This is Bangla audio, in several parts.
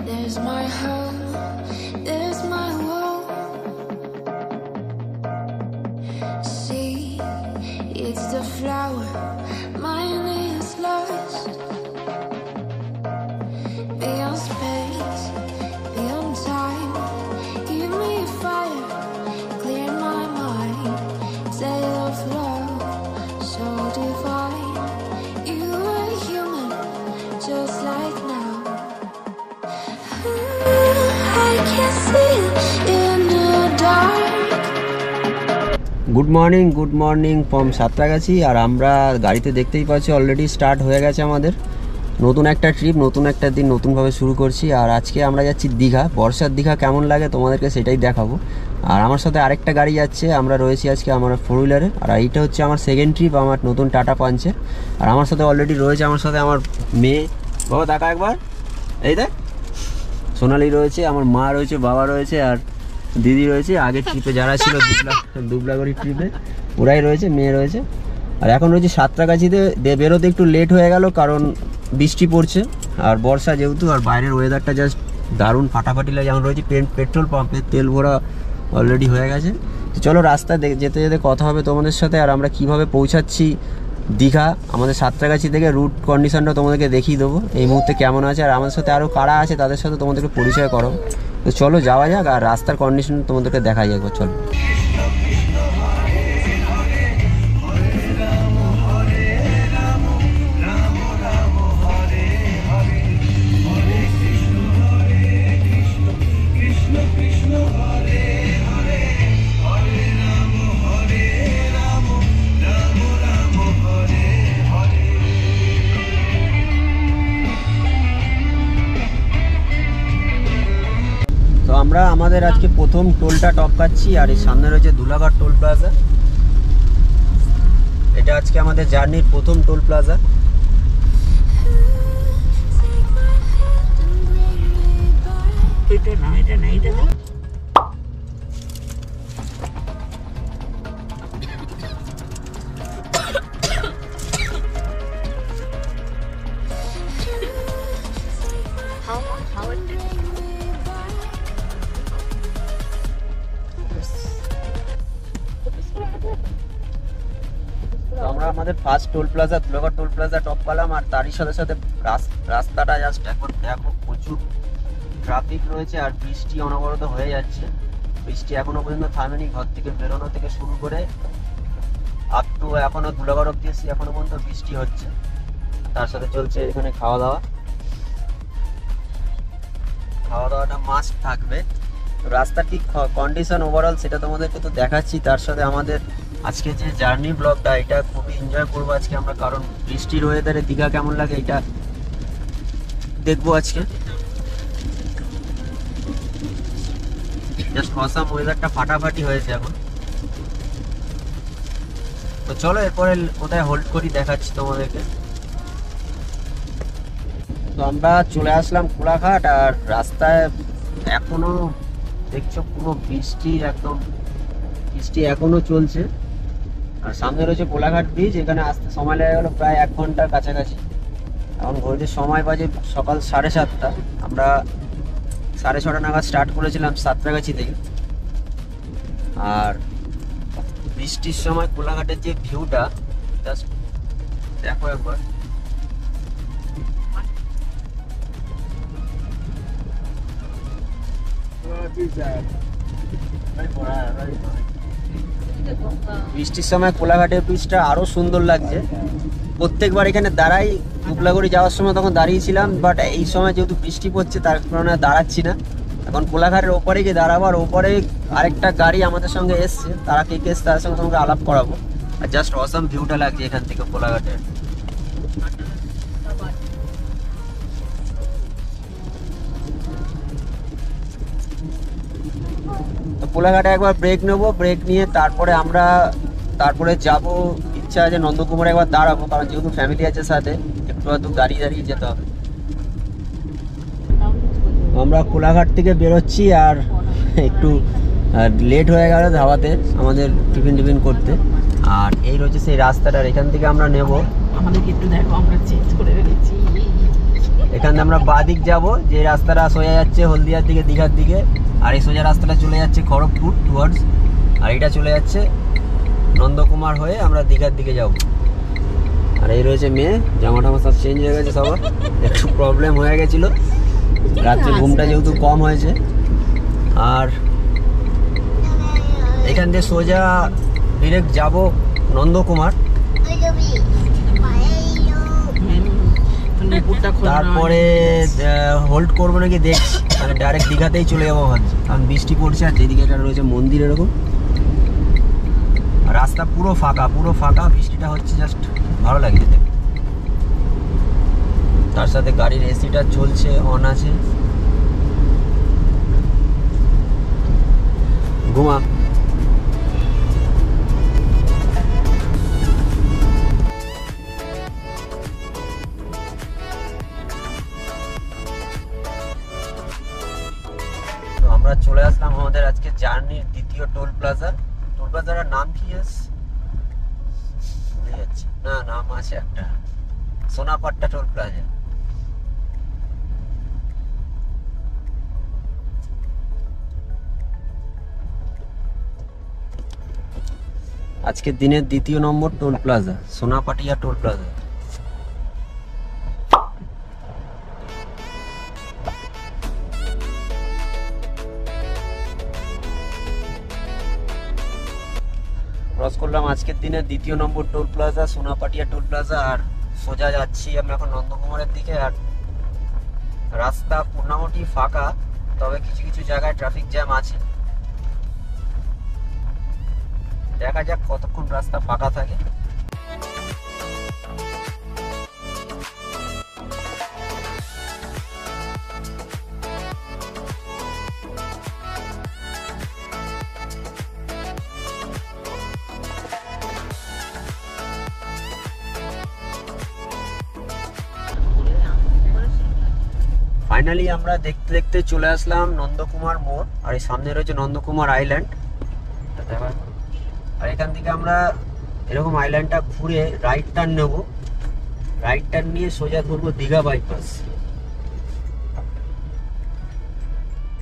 There's my home, there's my world. See, it's the flower, mine is lost. Beyond space, beyond time, give me a fire, clear my mind. Tale of love, so divine. You are human, just like now. I can see in the dark. Good morning from Santragachhi. আর আমরা গাড়িতে দেখতেই পাচ্ছি অলরেডি স্টার্ট হয়ে গেছে আমাদের নতুন একটা ট্রিপ, নতুন একটা দিন নতুনভাবে শুরু করছি। আর আজকে আমরা যাচ্ছি দীঘা। বর্ষার দীঘা কেমন লাগে তোমাদেরকে সেটাই দেখাবো। আর আমার সাথে আরেকটা গাড়ি যাচ্ছে, আমরা রয়েছি আজকে আমার 4 হুইলারে। আর এইটা হচ্ছে আমার সেকেন্ড ট্রিপ, আমার নতুন টাটা পাঞ্চে। আর আমার সাথে অলরেডি রয়েছে আমার সাথে আমার মেয়ে, বাবা দেখা একবার, এই দেখ সোনালি রয়েছে, আমার মা রয়েছে, বাবা রয়েছে, আর দিদি রয়েছে। আগের ট্রিপে যারা ছিল দুবলাগড়ি ট্রিপে ওরাই রয়েছে, মেয়ে রয়েছে। আর এখন রয়েছে সাঁতরাগাছিতে। বেরোতে একটু লেট হয়ে গেল কারণ বৃষ্টি পড়ছে আর বর্ষা যেহেতু, আর বাইরের ওয়েদারটা জাস্ট দারুণ ফাটাফাটি লাগে। যেমন রয়েছে পেট্রোল পাম্পে তেল ভরা অলরেডি হয়ে গেছে। তো চলো রাস্তায় যেতে যেতে কথা হবে তোমাদের সাথে। আর আমরা কিভাবে পৌঁছাচ্ছি দীঘা আমাদের সাঁতরাগাছি থেকে, রুট কন্ডিশনটা তোমাদেরকে দেখিয়ে দেবো এই মুহূর্তে কেমন আছে। আর আমাদের সাথে আরও কারা আছে তাদের সাথে তোমাদেরকে পরিচয় করো। তো চলো যাওয়া যাক, আর রাস্তার কন্ডিশন তোমাদেরকে দেখা যাক। চলো আমরা আমাদের আজকে প্রথম টোলটা টপকাচ্ছি। আর এই সামনে রয়েছে ধুলাগড় টোল প্লাজা। এটা আজকে আমাদের জার্নির প্রথম টোল প্লাজা। আমরা আমাদের first toll plaza Dhulagarh toll plaza top পেলাম। আর তারই সাথে সাথে রাস্তাটা জাস্ট এখন দেখো প্রচুর ট্রাফিক রয়েছে আর বৃষ্টি অনবরত হয়ে যাচ্ছে। বৃষ্টি এখনো পর্যন্ত থামেনি, ঘর থেকে বেরোনো থেকে শুরু করে আপ টু এখনো ধুলাগড় অব্দি এসেছি, এখনো পর্যন্ত বৃষ্টি হচ্ছে। তার সাথে চলছে এখানে খাওয়া দাওয়াটা মাস্ট থাকবে। রাস্তার কি কন্ডিশন ওভারঅল সেটা তোমাদেরকে তো দেখাচ্ছি। তার সাথে আমাদের আজকে যে জার্নি ব্লগটা এটা খুবই এনজয় করবো আজকে আমরা, কারণ বৃষ্টির ওয়েদারে দীঘা কেমন লাগে এটা দেখবো আজকে। জাস্ট অসাম ওয়েদারটা ফাটাফাটি হয়েছে এখন। তো চলো এরপরে কোথায় হোল্ড করি দেখাচ্ছি তোমাদেরকে। তো আমরা চলে আসলাম কোলাঘাট। আর রাস্তায় এখনো দেখছো পুরো বৃষ্টি এখনো চলছে। আর সামনে রয়েছে কোলাঘাট ব্রিজ, এখানে আসতে সময় লেগে গেল প্রায় 1 ঘন্টার কাছাকাছি। এখন ঘড়িতে সময় বাজে সকাল 7:30। আমরা 6:30 নাগাদ স্টার্ট করেছিলাম সাঁতরাগাছি থেকে। আর বৃষ্টির সময় কোলাঘাটের যে ভিউটা জাস্ট দেখো একবার। বৃষ্টির সময় কোলাঘাটের ব্রিজটা আরো সুন্দর লাগছে। প্রত্যেকবার এখানে দাঁড়াই, ধুবলাগড়ি যাওয়ার সময় তখন দাঁড়িয়েছিলাম, বাট এই সময় যেহেতু বৃষ্টি পড়ছে তার কারণে দাঁড়াচ্ছি না। এখন কোলাঘাটের ওপরে গিয়ে দাঁড়াবো। আর ওপরে আরেকটা গাড়ি আমাদের সঙ্গে এসছে, তারা কে এসছে তার সঙ্গে তোমাকে আলাপ করাবো। আর জাস্ট অসাম ভিউটা লাগছে এখান থেকে কোলাঘাটের। কোলাঘাটে একবার ব্রেক নেবো, ব্রেক নিয়ে তারপরে যাব। ইচ্ছা আছে নন্দকুমারে একবার দাঁড়াবো, কারণ যেহেতু ফ্যামিলি আছে সাথে, একটু দাঁড়িয়ে যেতে হবে। আমরা কোলাঘাট থেকে বেরোচ্ছি আর একটু লেট হয়ে গেল ধাবাতে আমাদের টিফিন করতে। আর এই রয়েছে সেই রাস্তাটার, এখান থেকে আমরা নেব। আমাদেরকে একটু দেখো, আমরা চেঞ্জ করে ফেলেছি। এখান থেকে আমরা বাঁ দিক যাবো, যে রাস্তাটা সোজা যাচ্ছে হলদিয়ার দিকে, দীঘার দিকে, আর এই সোজা রাস্তাটা চলে যাচ্ছে খড়গপুর টুয়ার্ডস, আর এটা চলে যাচ্ছে নন্দকুমার হয়ে আমরা দীঘার দিকে যাব। আর এই রয়েছে মেয়ে, জামা টামা সব চেঞ্জ হয়ে গেছে, সবার একটু প্রবলেম হয়ে গেছিলো, রাত্রে ঘুমটা যেহেতু কম হয়েছে। আর এখান থেকে সোজা ডিরেক্ট যাব নন্দকুমার, তারপরে হোল্ড করবো নাকি দেখছি, মানে ডাইরেক্ট দীঘাতেই চলে যাবো ভাবছি, কারণ বৃষ্টি পড়ছে। আর যেদিকে এটা রয়েছে মন্দির এরকম, রাস্তা পুরো ফাঁকা, পুরো ফাঁকা, বৃষ্টিটা হচ্ছে জাস্ট ভালো লাগে যেতে। তার সাথে গাড়ির এসিটা চলছে, অন আছে। ঘুমা আমরা চলে আসলাম আমাদের আজকে জার্নির দ্বিতীয় টোল প্লাজা। টোল প্লাজার নাম কি ভুলে যাচ্ছি, না নাম আছে একটা, সোনাপাট্টা টোল প্লাজা। আজকের দিনের দ্বিতীয় number toll plaza, Sonapatia toll plaza. Cross করলাম আজকের দিনের দ্বিতীয় number toll plaza, Sonapatia toll plaza. আর সোজা যাচ্ছি আমরা এখন নন্দকুমারের দিকে। আর রাস্তা মোটামুটি ফাঁকা, তবে কিছু কিছু জায়গায় ট্রাফিক জ্যাম আছে। দেখা যাক কতক্ষণ রাস্তা ফাঁকা থাকে। ফাইনালি আমরা দেখতে দেখতে চলে আসলাম নন্দকুমার মোড়। আর এই সামনে রয়েছে নন্দকুমার আইল্যান্ড। আর এখান থেকে আমরা এরকম আইল্যান্ডটা ঘুরে রাইট টার্ন নেব, রাইট টার্ন নিয়ে সোজা ধরবো দীঘা বাইপাস।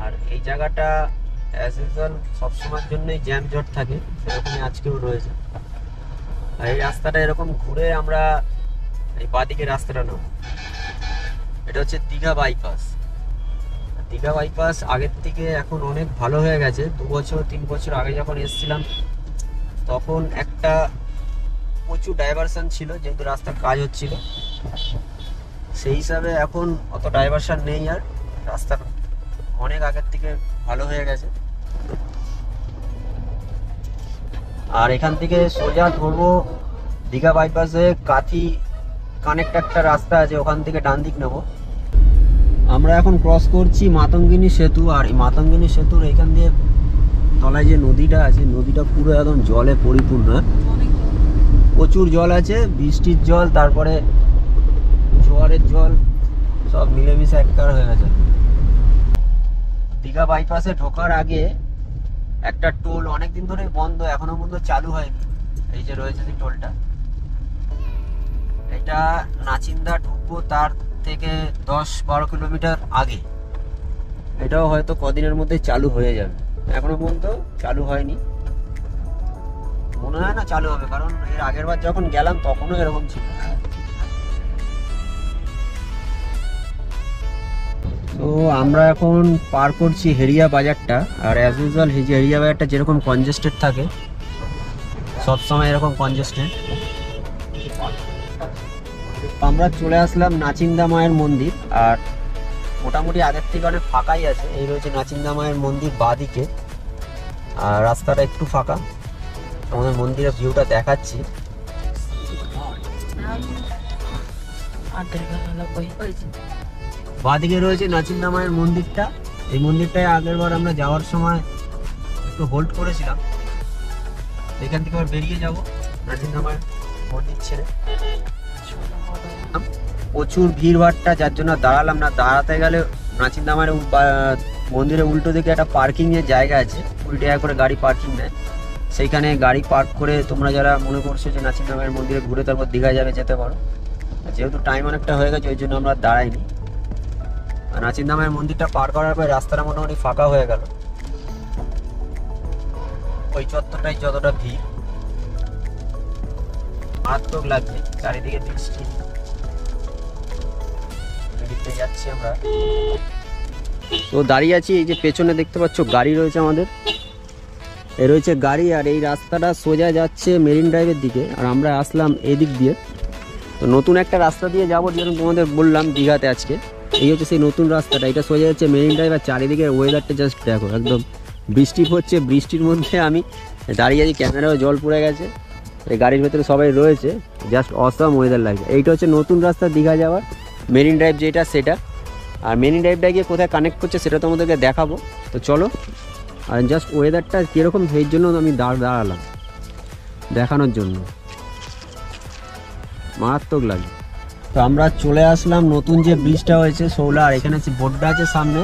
আর এই জায়গাটা অ্যাজ ইউজুয়াল সবসময়ের জন্যই জ্যাম জট থাকে, সেরকমই আজকেও রয়েছে। আর এই রাস্তাটা এরকম ঘুরে আমরা এই বাঁদিকে রাস্তাটা নেব, এটা হচ্ছে দীঘা বাইপাস। দীঘা বাইপাস আগের থেকে এখন অনেক ভালো হয়ে গেছে। 2 বছর 3 বছর আগে যখন এসেছিলাম তখন একটা প্রচুর ডাইভারশন ছিল, যেহেতু রাস্তার কাজ হচ্ছিল। সেই হিসাবে এখন অত ডাইভারশন নেই, আর রাস্তা অনেক আগের থেকে ভালো হয়ে গেছে। আর এখান থেকে সোজা ধরবো দীঘা বাইপাসে কাথি কানেক্ট একটা রাস্তা আছে, ওখান থেকে ডান দিক নেব। আমরা এখন ক্রস করছি মাতঙ্গিনী সেতু। আর এই মাতঙ্গিনী সেতুর এখান দিয়ে তলায় যে নদীটা আছে, নদীটা পুরো একদম জলে পরিপূর্ণ, প্রচুর জল আছে, বৃষ্টির জল, তারপরে জোয়ারের জল, সব মিলেমিশে একাকার হয়ে গেছে। দীঘা বাইপাসে ঢোকার আগে একটা টোল অনেকদিন ধরে বন্ধ, এখনো পর্যন্ত চালু হয়নি। এই যে রয়েছে যে টোলটা, এটা নাচিন্দা ঢুকবো তার থেকে 10-12 কিলোমিটার আগে। এটাও হয়তো কদিনের মধ্যে চালু হয়ে যাবে, এখনো পর্যন্ত চালু হয়নি, মনে হয় না চালু হবে, কারণ এর আগের বার যখন গেলাম তখনও এরকম ছিল। তো আমরা এখন পার করছি হেরিয়া বাজারটা। আর অ্যাজ ইউজুয়াল হেরিয়া বাজারটা যেরকম কনজেস্টেড থাকে, সবসময় এরকম কনজেস্টেড। আমরা চলে আসলাম নাচিন্দা মায়ের মন্দির। আর মোটামুটি আগের থেকে অনেক ফাঁকাই আছে। এই রয়েছে নাচিন্দা মায়ের মন্দির বাঁদিকে, আর রাস্তাটা একটু ফাঁকা। আমাদের মন্দিরের ভিউটা দেখাচ্ছি। বাঁদিকে রয়েছে নাচিন্দা মায়ের মন্দিরটা। এই মন্দিরটায় আগের বার আমরা যাওয়ার সময় একটু হোল্ড করেছিলাম। এখান থেকে আবার বেরিয়ে যাব নাচিন্দা মায়ের মন্দির ছেড়ে। প্রচুর ভিড়ভাড়টা, যার জন্য দাঁড়ালাম না। দাঁড়াতে গেলে নাচিন্দা মায়ের মন্দিরের উল্টো দিকে একটা পার্কিং এর জায়গা আছে, 20 টাকা করে গাড়ি পার্কিং নেয়। সেইখানে গাড়ি পার্ক করে তোমরা যারা মনে করছো যে নাচিন্দা মায়ের মন্দিরে ঘুরে তারপর দীঘা যাবে, যেতে পারো। যেহেতু টাইম অনেকটা হয়ে গেছে, ওই জন্য আমরা দাঁড়াইনি। নাচিন্দামায়ের মন্দিরটা পার করার পর রাস্তাটা মোটামুটি ফাঁকা হয়ে গেল। ওই চত্বরটাই যতটা ভিড়, মারাত্মক লাগছে। চারিদিকে বৃষ্টি, এদিকে যাচ্ছি আমরা। তো দাঁড়িয়ে আছি, এই যে পেছনে দেখতে পাচ্ছ গাড়ি রয়েছে আমাদের, এ রয়েছে গাড়ি। আর এই রাস্তাটা সোজা যাচ্ছে মেরিন ড্রাইভের দিকে, আর আমরা আসলাম এদিক দিয়ে। তো নতুন একটা রাস্তা দিয়ে যাবো, যেরকম তোমাদের বললাম দীঘাতে আজকে। এই হচ্ছে সেই নতুন রাস্তাটা, এটা সোজা যাচ্ছে মেরিন ড্রাইভ। আর চারিদিকে ওয়েদারটা জাস্ট দেখো, একদম বৃষ্টি হচ্ছে। বৃষ্টির মধ্যে আমি দাঁড়িয়ে আছি, ক্যামেরাও জল পড়ে গেছে, এই গাড়ির ভেতরে সবাই রয়েছে, জাস্ট অসাম ওয়েদার লাগছে। এইটা হচ্ছে নতুন রাস্তা দীঘা যাওয়ার, মেরিন ড্রাইভ যেটা সেটা। আর মেরিন ড্রাইভটা গিয়ে কোথায় কানেক্ট করছে সেটা তোমাদেরকে দেখাবো। তো চলো, আর জাস্ট ওয়েদারটা কীরকম সেই জন্য আমি দাঁড়ালাম দেখানোর জন্য, মারাত্মক লাগে। তো আমরা চলে আসলাম নতুন যে ব্রিজটা হয়েছে শৌলা, আর এখানে বোর্ডটা আছে সামনে,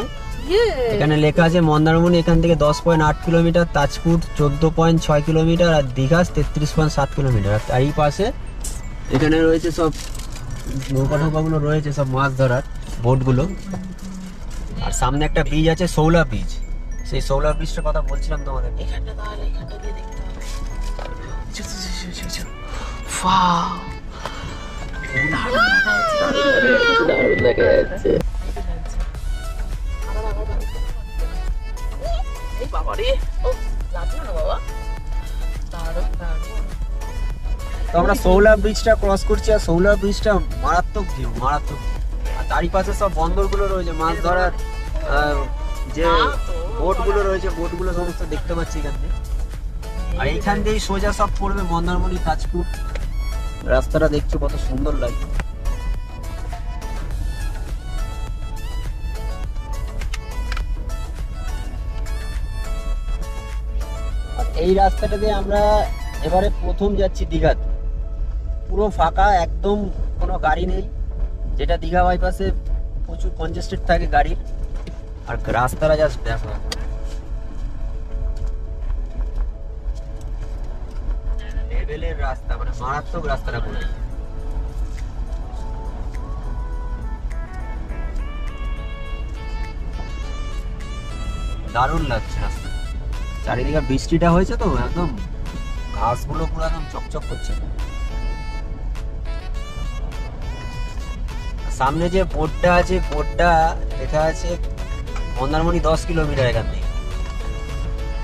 এখানে লেখা আছে মন্দারমণি এখান থেকে 10.8 কিলোমিটার, তাজপুর 14.6 কিলোমিটার, আর দীঘা 33.7 কিলোমিটার। আর এই পাশে এখানে রয়েছে সব নৌকা ঠৌকাগুলো রয়েছে, সব মাছ ধরার বোটগুলো। আর সামনে একটা ব্রিজ আছে শৌলা ব্রিজ, সেই শৌলা ব্রিজটার কথা বলছিলাম তোমাদের। তো আমরা শৌলা ব্রিজটা ক্রস করছি, আর শৌলা ব্রিজটা মারাত্মক ভিউ, মারাত্মক। আর তারই পাশে সব বন্দরগুলো রয়েছে, মাছ ধরার যে বোটগুলো রয়েছে, বোটগুলো সমস্ত দেখতে পাচ্ছি এখান থেকে। আর এইখান দিয়েই সোজা সব পড়বে মন্দারমণি, তাজপুর। রাস্তাটা দেখছো কত সুন্দর লাগে। এই রাস্তাটা দিয়ে আমরা এবারে প্রথম যাচ্ছি দীঘাতে, পুরো ফাঁকা একদম, কোনো গাড়ি নেই। যেটা দীঘা বাইপাসে প্রচুর কনজেস্টেড থাকে গাড়ি, আর রাস্তাটা জাস্ট দেখো, লেভেলের রাস্তা, মানে মারাত্মক রাস্তাটা করে। দারুণ লাগছে রাস্তা। চারিদিকে বৃষ্টিটা হয়েছে তো একদম, ঘাসগুলো পুরো একদম চকচক করছে। সামনে যে বোর্ডটা আছে, বোর্ডটা লেখা আছে মন্দারমণি 10 কিলোমিটার এখান থেকে,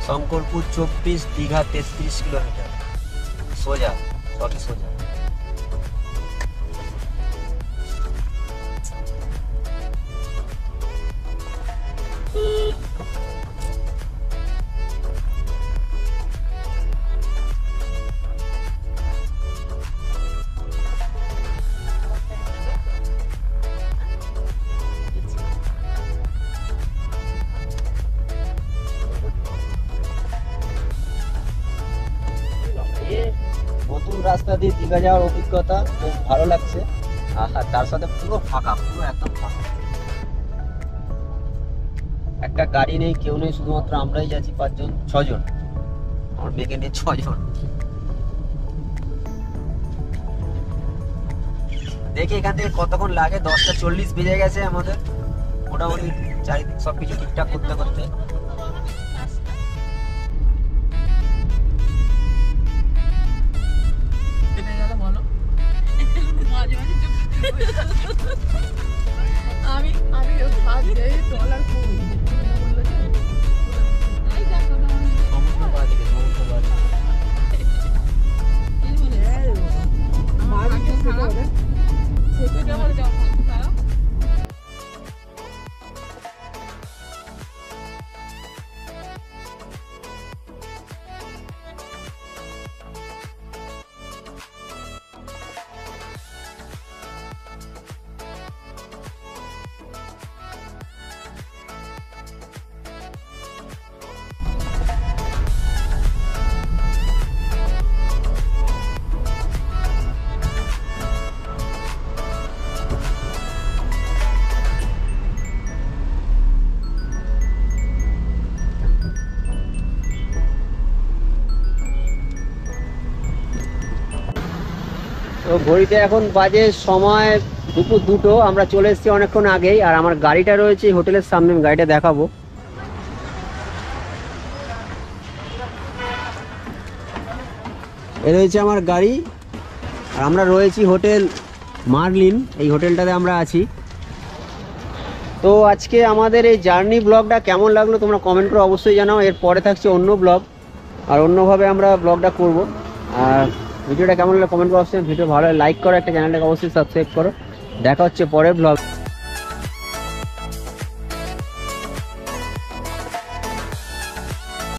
শঙ্করপুর 24, দীঘা 33 কিলোমিটার। সোজা, সবই সোজা। নতুন রাস্তা দিয়ে দীঘা যাওয়ার অভিজ্ঞতা বেশ ভালো লাগছে। আর তার সাথে পুরো ফাঁকা, পুরো একদম ফাঁকা, একটা গাড়ি নেই, কেউ নেই, শুধুমাত্র আমরাই যাচ্ছি 6 জন, আমার মেয়েকে নিয়ে 6 জন। দেখি এখান থেকে কতক্ষণ লাগে, 10:40 বেজে গেছে আমাদের, মোটামুটি চারিদিক সবকিছু ঠিকঠাক করতে করতে। আমি ভাত যাই ডলার তো ঘড়িতে এখন বাজে সময় দুপুর 2টো। আমরা চলে এসেছি অনেকক্ষণ আগেই, আর আমার গাড়িটা রয়েছে এই হোটেলের সামনে, আমি গাড়িটা দেখাবো। এ রয়েছে আমার গাড়ি, আর আমরা রয়েছি হোটেল মার্লিন, এই হোটেলটাতে আমরা আছি। তো আজকে আমাদের এই জার্নি ব্লগটা কেমন লাগলো তোমরা কমেন্ট করে অবশ্যই জানাও। এর পরে থাকছে অন্য ব্লগ, আর অন্যভাবে আমরা ব্লগটা করব। আর ভিডিওটা কেমন লাগলো কমেন্ট করে অবশ্যই। ভিডিও ভালো লাইক করো, একটা চ্যানেলটাকে অবশ্যই সাবস্ক্রাইব করো। দেখা হচ্ছে পরের ব্লগ।